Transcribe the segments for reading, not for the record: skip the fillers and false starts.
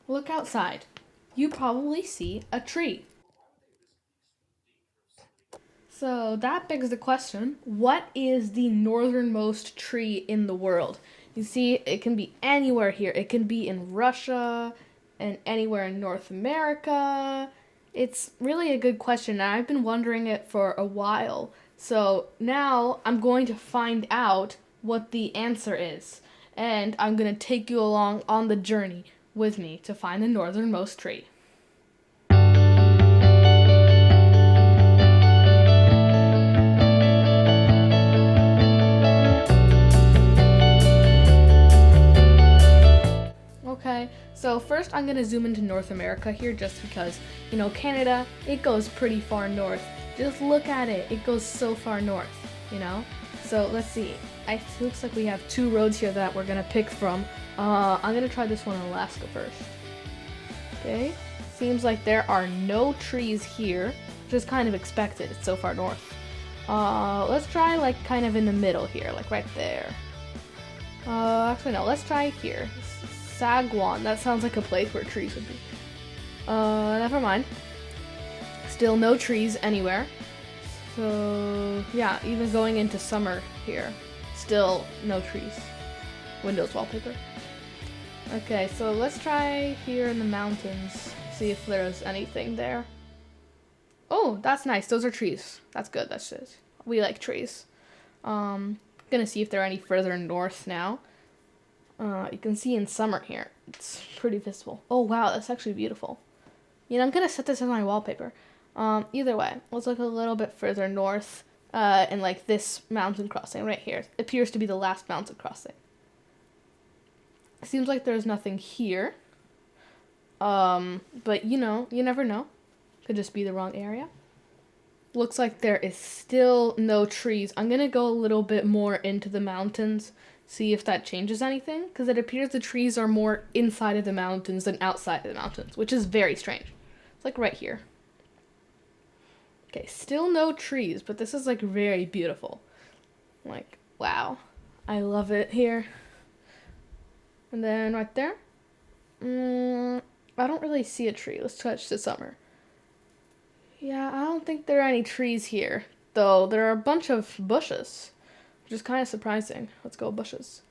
Look outside. You probably see a tree. So that begs the question, what is the northernmost tree in the world? You see, it can be anywhere here. It can be in Russia and anywhere in North America. It's really a good question, and I've been wondering it for a while. So now I'm going to find out what the answer is. And I'm going to take you along on the journey with me to find the northernmost tree. Okay, so first I'm gonna zoom into North America here just because, Canada, it goes pretty far north. Just look at it, it goes so far north, you know? So let's see. It looks like we have two roads here that we're gonna pick from. I'm gonna try this one in Alaska first. Okay, seems like there are no trees here, which is kind of expected, it's so far north. Let's try like kind of in the middle here, like right there. Actually no, let's try here. Sagwan. That sounds like a place where trees would be. Never mind. Still no trees anywhere. So, yeah, even going into summer here. Still no trees. Windows wallpaper. Okay, so let's try here in the mountains. See if there's anything there. Oh, that's nice. Those are trees. That's good. That's it. We like trees. Gonna see if they're any further north now. You can see in summer here. It's pretty visible. Oh, wow, that's actually beautiful. I'm going to set this as my wallpaper. Either way, let's look a little bit further north, and like this mountain crossing right here. It appears to be the last mountain crossing. Seems like there's nothing here. But you never know. Could just be the wrong area. Looks like there is still no trees. I'm going to go a little bit more into the mountains. See if that changes anything, because it appears the trees are more inside of the mountains than outside of the mountains, which is very strange. It's like right here. Okay, still no trees, but this is like very beautiful. Like, wow. I love it here. And then right there. I don't really see a tree. Let's touch the summer. Yeah, I don't think there are any trees here, though there are a bunch of bushes. Which is kind of surprising. Let's go bushes.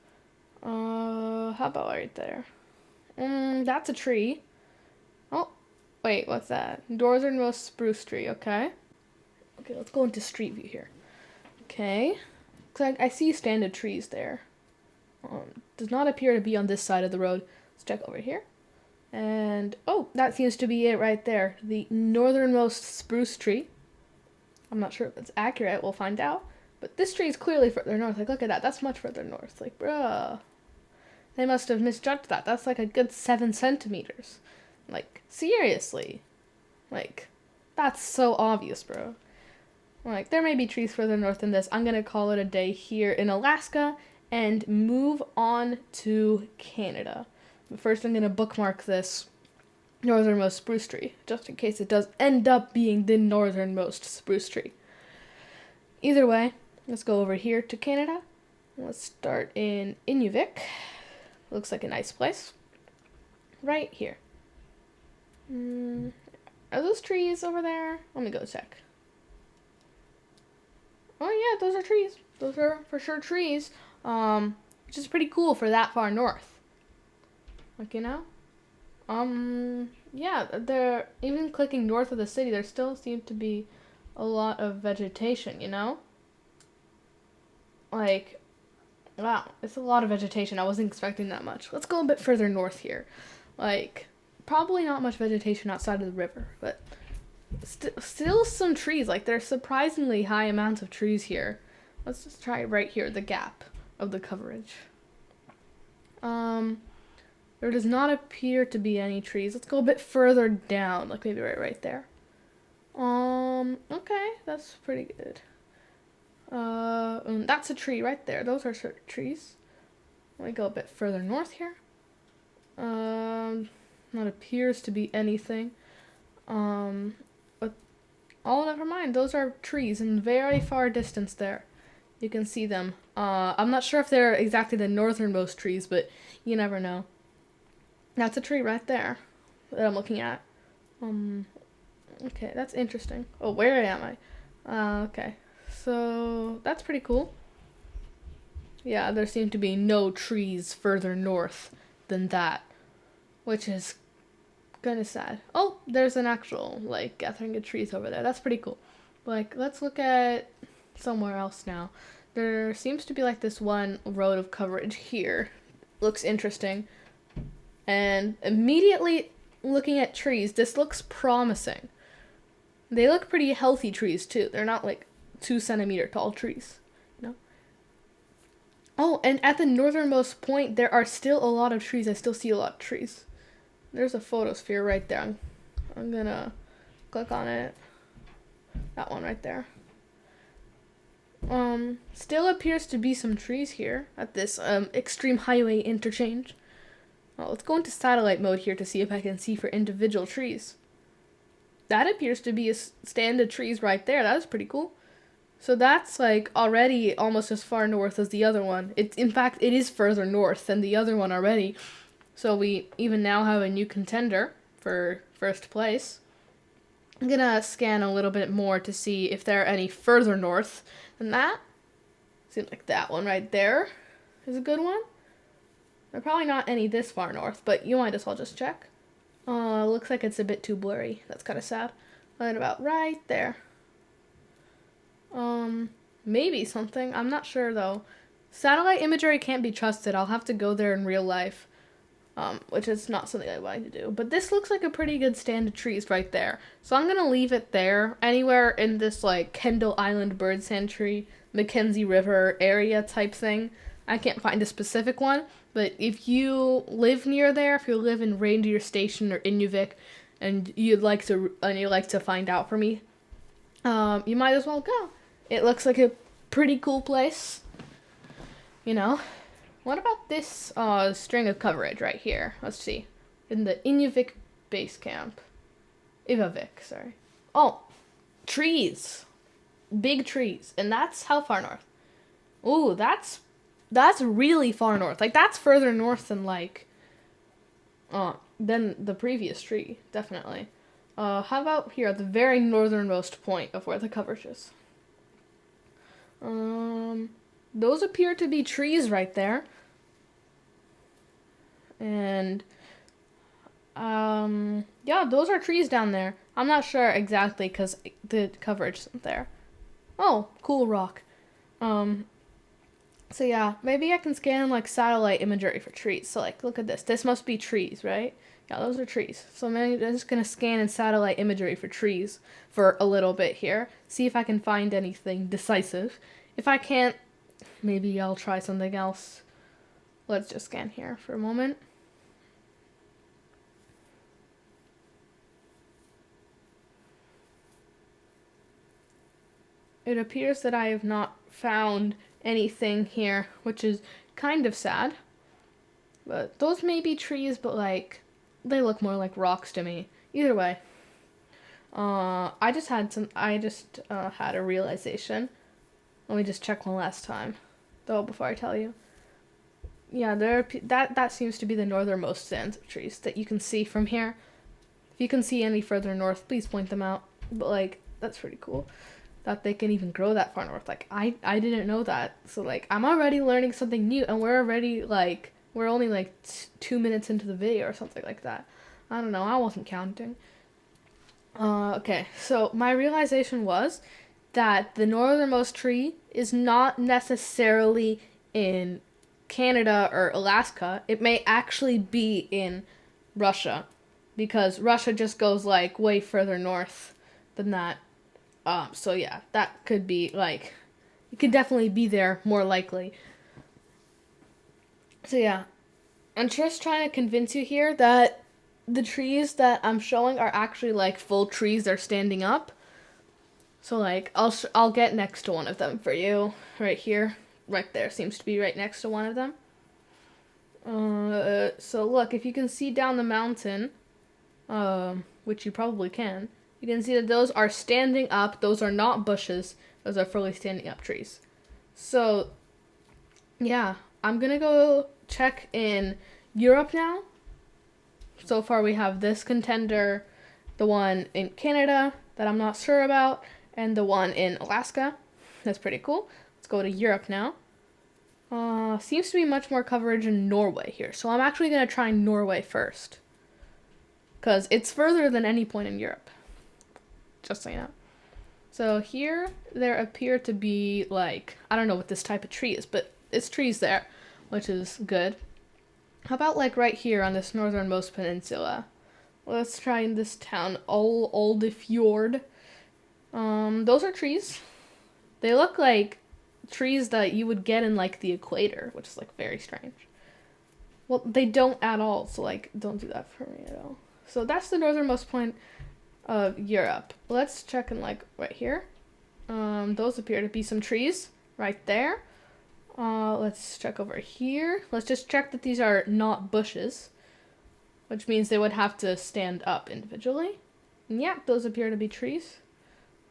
How about right there? That's a tree. Oh, wait, what's that? Northernmost spruce tree, okay. Okay, let's go into street view here. Okay. Looks like I see standard trees there. Does not appear to be on this side of the road. Let's check over here. And, oh, that seems to be it right there. The northernmost spruce tree. I'm not sure if that's accurate. We'll find out. But this tree is clearly further north. Like, look at that. That's much further north. Like, bruh. They must have misjudged that. That's like a good 7 centimeters. Like, seriously. Like, that's so obvious, bro. Like, there may be trees further north than this. I'm going to call it a day here in Alaska and move on to Canada. But first, I'm going to bookmark this northernmost spruce tree, just in case it does end up being the northernmost spruce tree. Either way, let's go over here to Canada. Let's start in Inuvik. Looks like a nice place. Right here. Are those trees over there? Let me go check. Oh yeah, those are trees. Those are for sure trees. Which is pretty cool for that far north. Like, yeah, they're even clicking north of the city, there still seems to be a lot of vegetation, Like, wow, it's a lot of vegetation. I wasn't expecting that much. Let's go a bit further north here. Like, probably not much vegetation outside of the river, but still some trees. Like, there's surprisingly high amounts of trees here. Let's just try right here, the gap of the coverage. There does not appear to be any trees. Let's go a bit further down, like maybe right there. Okay, that's pretty good. That's a tree right there. Those are certain trees. Let me go a bit further north here. Not appears to be anything. But never mind. Those are trees in very far distance there. You can see them. I'm not sure if they're exactly the northernmost trees, but you never know. That's a tree right there that I'm looking at. Um, okay, that's interesting. Oh, where am I? Okay, so that's pretty cool. Yeah, there seem to be no trees further north than that, which is kind of sad. Oh, there's an actual, like, gathering of trees over there. That's pretty cool. Like, let's look at somewhere else now. There seems to be, like, this one road of coverage here. Looks interesting. And immediately looking at trees, this looks promising. They look pretty healthy trees, too. They're not, like, 2 centimeter tall trees. You know? Oh, and at the northernmost point, there are still a lot of trees. I still see a lot of trees. There's a photosphere right there. I'm gonna click on it. That one right there. Still appears to be some trees here at this extreme highway interchange. Well, let's go into satellite mode here to see if I can see for individual trees. That appears to be a stand of trees right there. That is pretty cool. So that's like already almost as far north as the other one. In fact, it is further north than the other one already. So we even now have a new contender for first place. I'm gonna scan a little bit more to see if there are any further north than that. Seems like that one right there is a good one. There are probably not any this far north, but you might as well just check. Looks like it's a bit too blurry. That's kind of sad. Right about right there. Maybe something. I'm not sure though. Satellite imagery can't be trusted. I'll have to go there in real life. Which is not something I wanted to do. But this looks like a pretty good stand of trees right there. So I'm going to leave it there. Anywhere in this, like, Kendall Island Bird Sanctuary, Mackenzie River area type thing. I can't find a specific one. But if you live near there, if you live in Reindeer Station or Inuvik, and you'd like to find out for me, you might as well go. It looks like a pretty cool place. You know? What about this string of coverage right here? Let's see. In the Inuvik base camp. Ivavik, sorry. Oh, trees. Big trees. And that's how far north? Ooh, that's really far north. Like, that's further north than, like, than the previous tree. Definitely. How about here at the very northernmost point of where the coverage is? Those appear to be trees right there. And, yeah, those are trees down there. I'm not sure exactly because the coverage isn't there. Oh, cool rock. So yeah, maybe I can scan, like, satellite imagery for trees. So, like, look at this. This must be trees, right? Yeah, those are trees. So maybe I'm just going to scan in satellite imagery for trees for a little bit here. See if I can find anything decisive. If I can't, maybe I'll try something else. Let's just scan here for a moment. It appears that I have not found anything here, which is kind of sad. But those may be trees, but, like, they look more like rocks to me. Either way. I just had a realization. Let me just check one last time, though, before I tell you. Yeah, that seems to be the northernmost stands of trees that you can see from here. If you can see any further north, please point them out. But, like, that's pretty cool that they can even grow that far north. Like, I didn't know that. So, like, I'm already learning something new, and we're only, like, 2 minutes into the video or something like that. I don't know. I wasn't counting. Okay, so my realization was that the northernmost tree is not necessarily in Canada or Alaska. It may actually be in Russia, because Russia just goes, like, way further north than that. So yeah, that could be, like, it could definitely be there, more likely. So yeah, I'm just trying to convince you here that the trees that I'm showing are actually, like, full trees. They're standing up. So, like, I'll get next to one of them for you, right here. Right there, seems to be right next to one of them. So look, if you can see down the mountain, which you probably can, you can see that those are standing up. Those are not bushes. Those are fully standing up trees. So, yeah, I'm gonna go check in Europe now. So far we have this contender, the one in Canada that I'm not sure about, and the one in Alaska. That's pretty cool. Let's go to Europe now. Seems to be much more coverage in Norway here. So I'm actually going to try Norway first. Because it's further than any point in Europe. Just so you know. So here, there appear to be, like, I don't know what this type of tree is, but it's trees there, which is good. How about, like, right here on this northernmost peninsula? Let's try in this town, Oldefjord. Those are trees. They look like trees that you would get in, like, the equator, which is, like, very strange. Well, they don't at all, so, like, don't do that for me at all. So that's the northernmost point of Europe. Let's check in, like, right here. Those appear to be some trees right there. Let's check over here. Let's just check that these are not bushes, which means they would have to stand up individually. And yeah, those appear to be trees.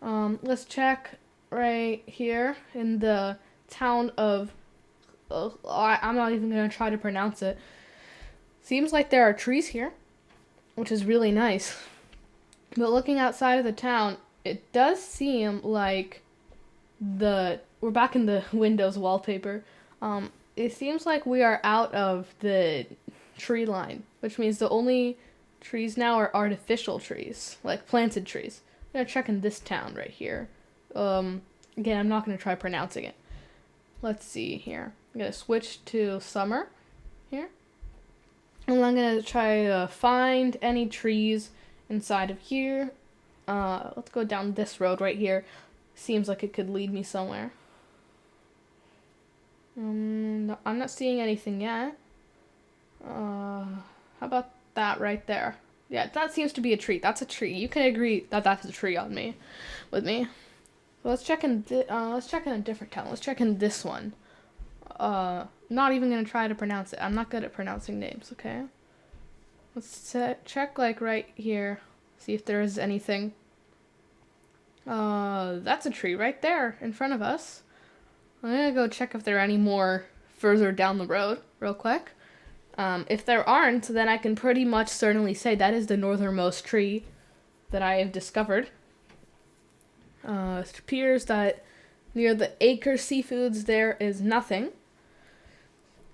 Let's check right here in the town of, I'm not even going to try to pronounce it. Seems like there are trees here, which is really nice. But looking outside of the town, it does seem like we're back in the Windows wallpaper. It seems like we are out of the tree line, which means the only trees now are artificial trees, like planted trees. I'm gonna check in this town right here. Again, I'm not gonna try pronouncing it. Let's see here. I'm gonna switch to summer here. And I'm gonna try to find any trees inside of here. Let's go down this road right here. Seems like it could lead me somewhere. No, I'm not seeing anything yet. How about that right there? Yeah, that seems to be a tree. That's a tree. You can agree that that's a tree with me. So let's check in. Let's check in a different town. Let's check in this one. Not even gonna try to pronounce it. I'm not good at pronouncing names. Okay. Let's check like right here. See if there is anything. That's a tree right there in front of us. I'm gonna go check if there are any more further down the road real quick. If there aren't, then I can pretty much certainly say that is the northernmost tree that I have discovered. It appears that near the Acre Seafoods there is nothing.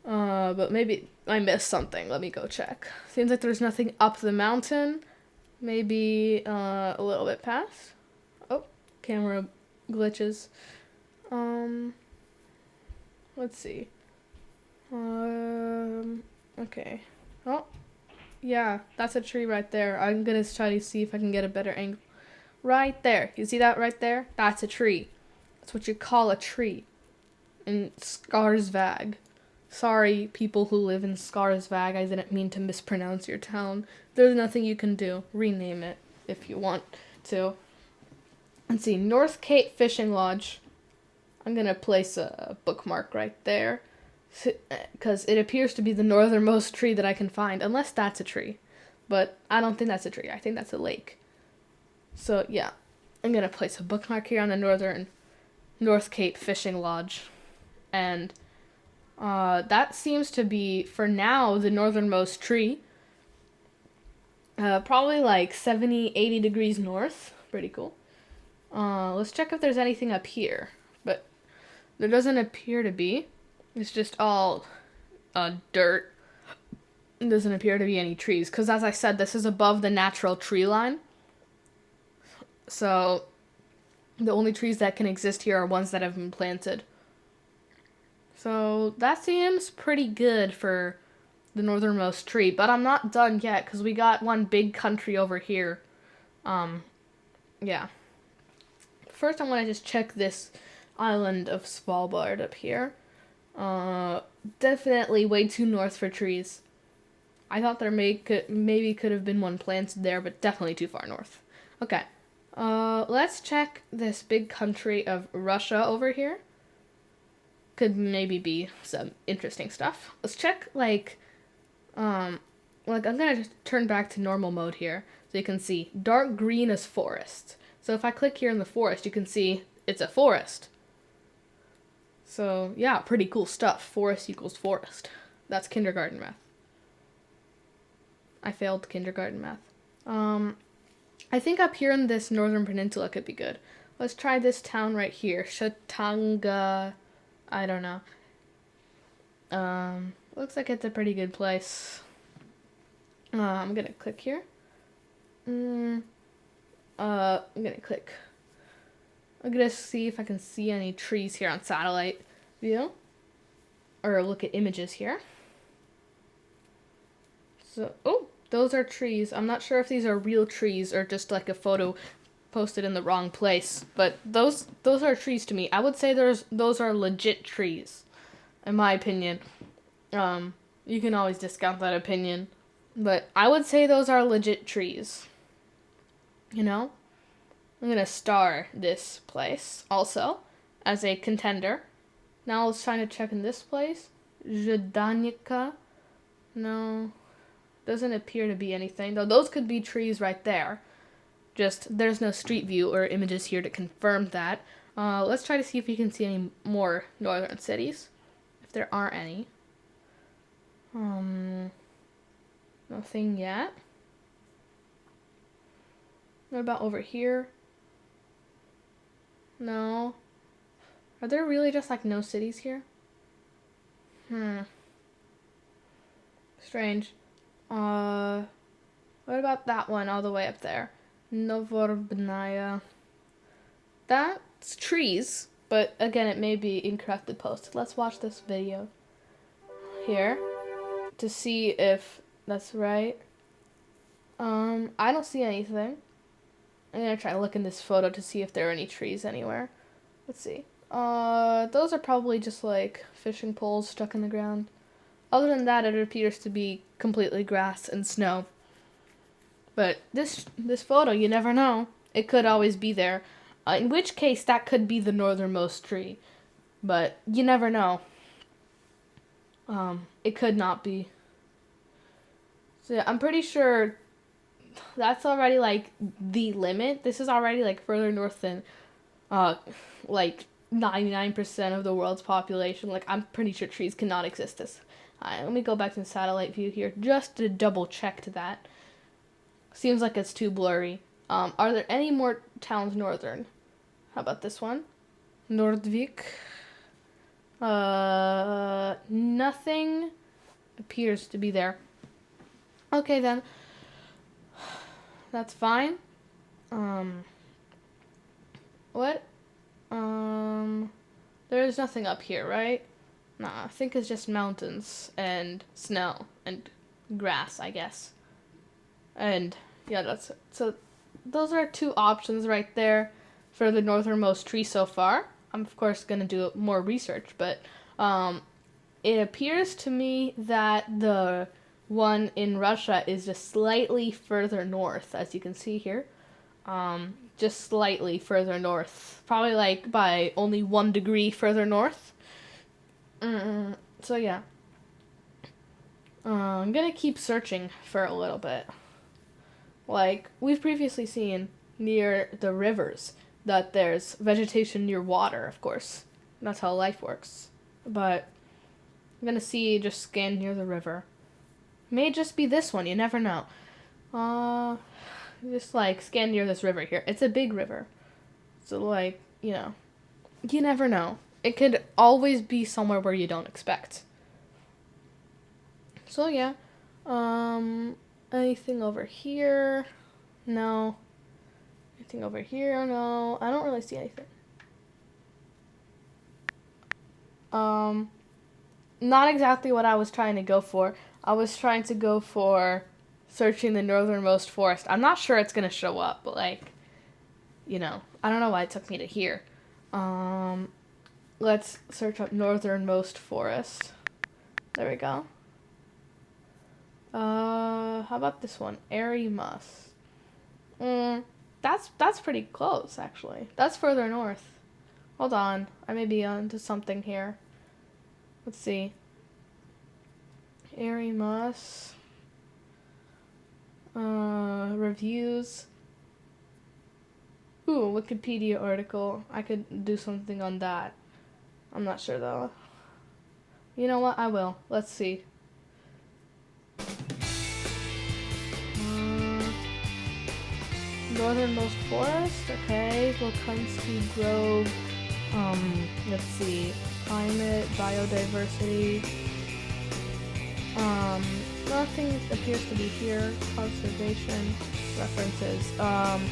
But maybe I missed something. Let me go check. Seems like there's nothing up the mountain. Maybe a little bit past. Oh, camera glitches. Let's see. Okay. Oh, yeah, that's a tree right there. I'm gonna try to see if I can get a better angle. Right there. You see that right there? That's a tree. That's what you call a tree in Skarsvåg. Sorry, people who live in Skarsvåg. I didn't mean to mispronounce your town. There's nothing you can do. Rename it if you want to. Let's see. North Cape Fishing Lodge. I'm going to place a bookmark right there, because it appears to be the northernmost tree that I can find, unless that's a tree. But I don't think that's a tree. I think that's a lake. So, yeah. I'm going to place a bookmark here on the North Cape Fishing Lodge. And that seems to be, for now, the northernmost tree. Probably like 70, 80 degrees north. Pretty cool. Let's check if there's anything up here. But there doesn't appear to be. It's just all dirt. There doesn't appear to be any trees. Because as I said, this is above the natural tree line. So the only trees that can exist here are ones that have been planted. So that seems pretty good for the northernmost tree. But I'm not done yet, because we got one big country over here. Yeah. First, I want to just check this island of Svalbard up here. Definitely way too north for trees. I thought there maybe could have been one planted there, but definitely too far north. Okay. Let's check this big country of Russia over here. Could maybe be some interesting stuff. Let's check, I'm gonna just turn back to normal mode here, so you can see dark green is forest. So if I click here in the forest, you can see it's a forest. So yeah, pretty cool stuff. Forest equals forest. That's kindergarten math. I failed kindergarten math. I think up here in this northern peninsula could be good. Let's try this town right here. Shatanga. I don't know. Looks like it's a pretty good place. I'm gonna click here. I'm gonna click. I'm gonna see if I can see any trees here on satellite view. Or look at images here. So, oh, those are trees. I'm not sure if these are real trees or just like a photo posted in the wrong place. But those are trees to me. I would say those are legit trees, in my opinion. You can always discount that opinion. But I would say those are legit trees. You know? I'm going to star this place also as a contender. Now let's try to check in this place. Zhdanika. No. Doesn't appear to be anything. Though those could be trees right there. Just there's no street view or images here to confirm that. Let's try to see if we can see any more northern cities. If there are any. Nothing yet. What about over here? No. Are there really just like no cities here? Strange. What about that one all the way up there? Novorbnaya. That's trees, but again, it may be incorrectly posted. Let's watch this video here to see if that's right. I don't see anything. I'm gonna try to look in this photo to see if there are any trees anywhere. Let's see. Those are probably just like fishing poles stuck in the ground. Other than that, it appears to be completely grass and snow. But this photo, you never know. It could always be there. In which case, that could be the northernmost tree. But you never know. It could not be. So yeah, I'm pretty sure that's already like the limit. This is already like further north than like 99% of the world's population. Like, I'm pretty sure trees cannot exist this. Let me go back to the satellite view here just to double check to that. Seems like it's too blurry. Are there any more towns northern? How about this one? Nordvik. Nothing appears to be there. Okay then. That's fine. What? There's nothing up here, right? Nah, I think it's just mountains and snow and grass, I guess. And yeah, that's it. So those are two options right there for the northernmost tree so far. I'm of course gonna do more research, but it appears to me that the one in Russia is just slightly further north, as you can see here. Just slightly further north. Probably like by only 1 degree further north. So yeah. I'm gonna keep searching for a little bit. Like, we've previously seen near the rivers that there's vegetation near water, of course. That's how life works. But I'm gonna just scan near the river. May just be this one, you never know. Just like scan near this river here. It's a big river. So like, you never know. It could always be somewhere where you don't expect. So yeah. Anything over here? No. Anything over here? No. I don't really see anything. Not exactly what I was trying to go for. I was trying to go for searching the northernmost forest. I'm not sure it's gonna show up, but like, I don't know why it took me to here. Let's search up northernmost forest. There we go. How about this one? Airy Moss. That's pretty close, actually. That's further north. Hold on. I may be onto something here. Let's see. Airy Moss. Reviews. Ooh, Wikipedia article. I could do something on that. I'm not sure, though. You know what? I will. Let's see. northernmost forest. Okay, Lakunsky Grove. Let's see. Climate, biodiversity. Nothing appears to be here. Conservation, references. Let's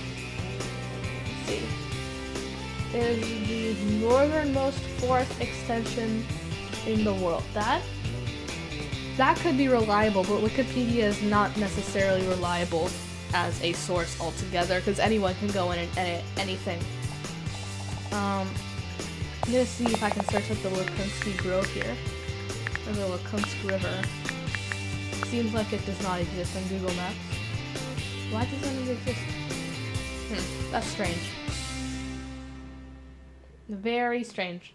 see. Is the northernmost forest extension in the world. That could be reliable, but Wikipedia is not necessarily reliable as a source altogether, because anyone can go in and edit anything. I'm gonna see if I can search up the Lakunsky Grove here, or the Lakunsk River. Seems like it does not exist on Google Maps. Why doesn't it exist? That's strange. Very strange.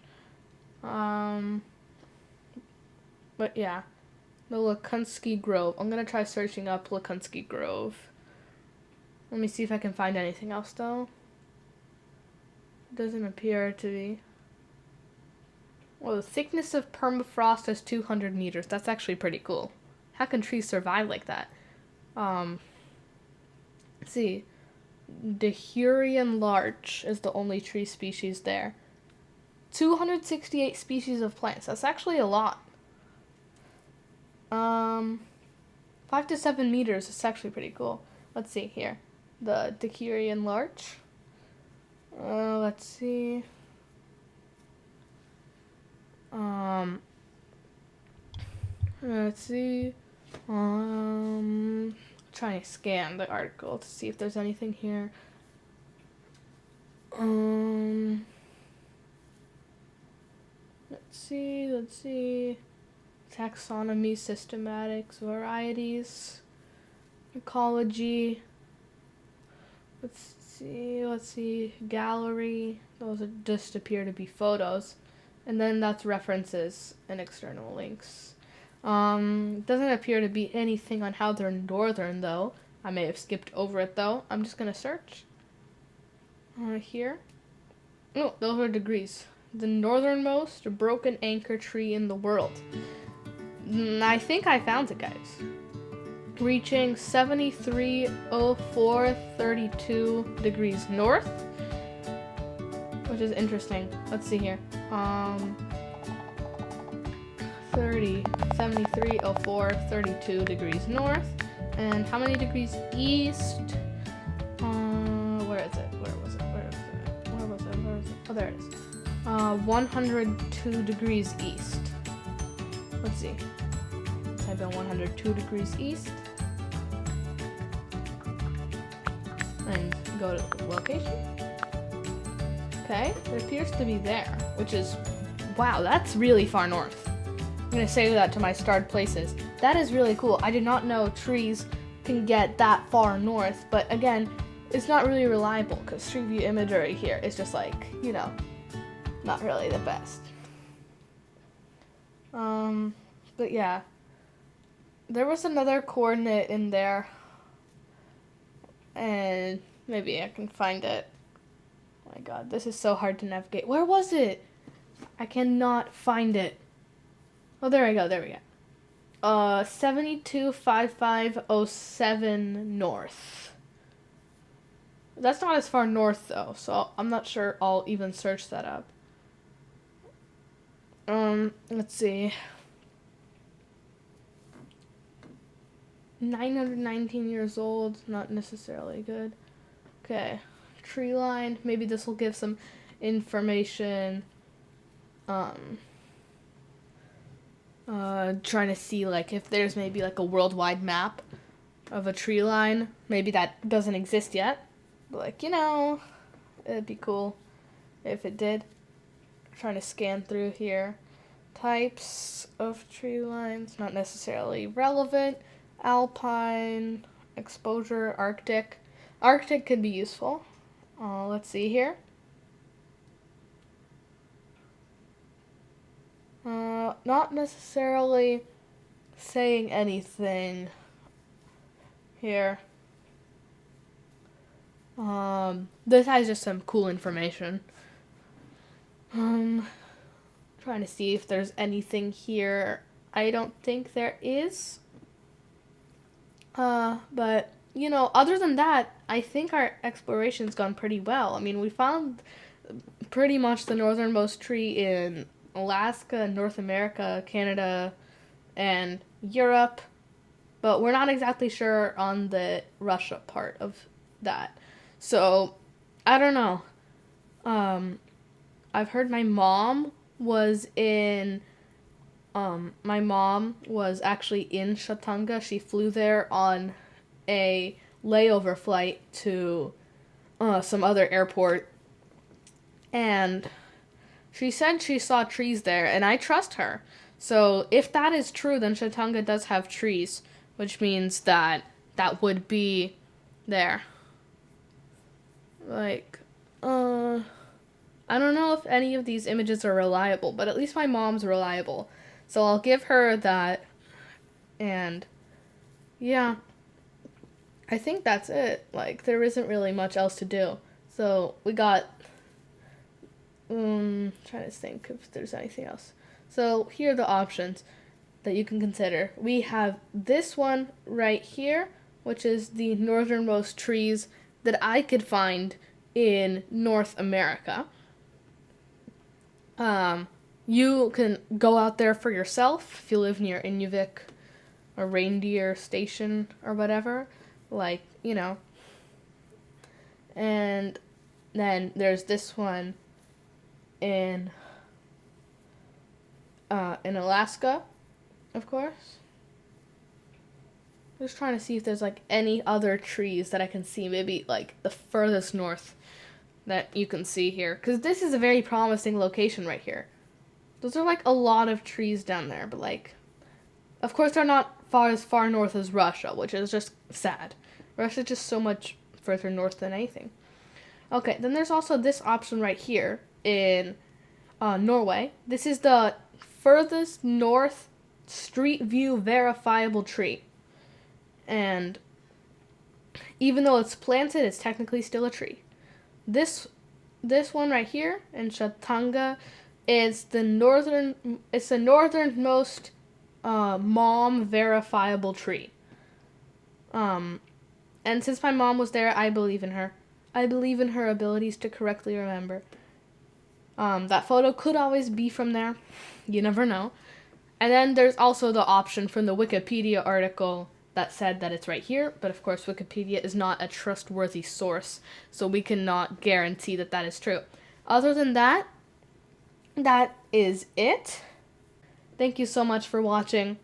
But yeah, the Lakunsky Grove. I'm gonna try searching up Lakunsky Grove. Let me see if I can find anything else though. Doesn't appear to be. Well, the thickness of permafrost is 200 meters. That's actually pretty cool. How can trees survive like that? Let's see. The Hurrian larch is the only tree species there. 268 species of plants. That's actually a lot. 5 to 7 meters is actually pretty cool. Let's see here. The Hurrian larch. Let's see. Let's see. Trying to scan the article to see if there's anything here. Let's see. Taxonomy, systematics, varieties, ecology. Let's see. Gallery. Those just appear to be photos. And then that's references and external links. Doesn't appear to be anything on how they're northern, though. I may have skipped over it, though. I'm just gonna search. Here. Oh, those are degrees. The northernmost broken anchor tree in the world. I think I found it, guys. Reaching 730432 degrees north, which is interesting. Let's see here. 730432 degrees north, and how many degrees east? Where is it? Oh, there it is. 102 degrees east. Let's see. Type in 102 degrees east. And go to the location. Okay, it appears to be there, which is, wow, that's really far north. I'm gonna say that to my starred places. That is really cool. I did not know trees can get that far north, but again, it's not really reliable because Street View imagery here is just like, not really the best. But yeah, there was another coordinate in there, and maybe I can find it. Oh my god, this is so hard to navigate. Where was it? I cannot find it. Oh, there we go. 725507 north. That's not as far north though, so I'm not sure I'll even search that up. Let's see. 919 years old, not necessarily good. Okay, tree line. Maybe this will give some information. Trying to see like if there's maybe like a worldwide map of a tree line. Maybe that doesn't exist yet. But like, it'd be cool if it did. Trying to scan through here. Types of tree lines, not necessarily relevant. Alpine, exposure, Arctic. Arctic could be useful. Let's see here. Not necessarily saying anything here. This has just some cool information. Trying to see if there's anything here. I don't think there is. But other than that, I think our exploration's gone pretty well. I mean, we found pretty much the northernmost tree in Alaska, North America, Canada, and Europe, but we're not exactly sure on the Russia part of that. So, I don't know. Um, I've heard my mom was actually in Shatanga. She flew there on a layover flight to some other airport, and she said she saw trees there, and I trust her. So if that is true, then Shatanga does have trees, which means that would be there. Like, I don't know if any of these images are reliable, but at least my mom's reliable. So I'll give her that. And yeah, I think that's it. Like, there isn't really much else to do. So we got, trying to think if there's anything else. So here are the options that you can consider. We have this one right here, which is the northernmost trees that I could find in North America. You can go out there for yourself if you live near Inuvik or Reindeer Station or whatever. Like, And then there's this one in Alaska, of course. Just trying to see if there's like any other trees that I can see, maybe like the furthest north that you can see here, because this is a very promising location right here. Those are like a lot of trees down there, but like, of course they're not as far north as Russia, which is just sad. Russia's just so much further north than anything. Okay, then there's also this option right here in Norway. This is the furthest north street view verifiable tree. And even though it's planted, it's technically still a tree. This one right here in Shatanga is the northernmost mom verifiable tree. And since my mom was there, I believe in her. I believe in her abilities to correctly remember. That photo could always be from there. You never know. And then there's also the option from the Wikipedia article that said that it's right here, but of course Wikipedia is not a trustworthy source, so we cannot guarantee that that is true. Other than that, that is it. Thank you so much for watching.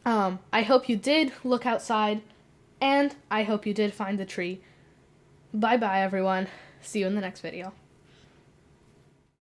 I hope you did look outside, and I hope you did find the tree. Bye bye everyone. See you in the next video.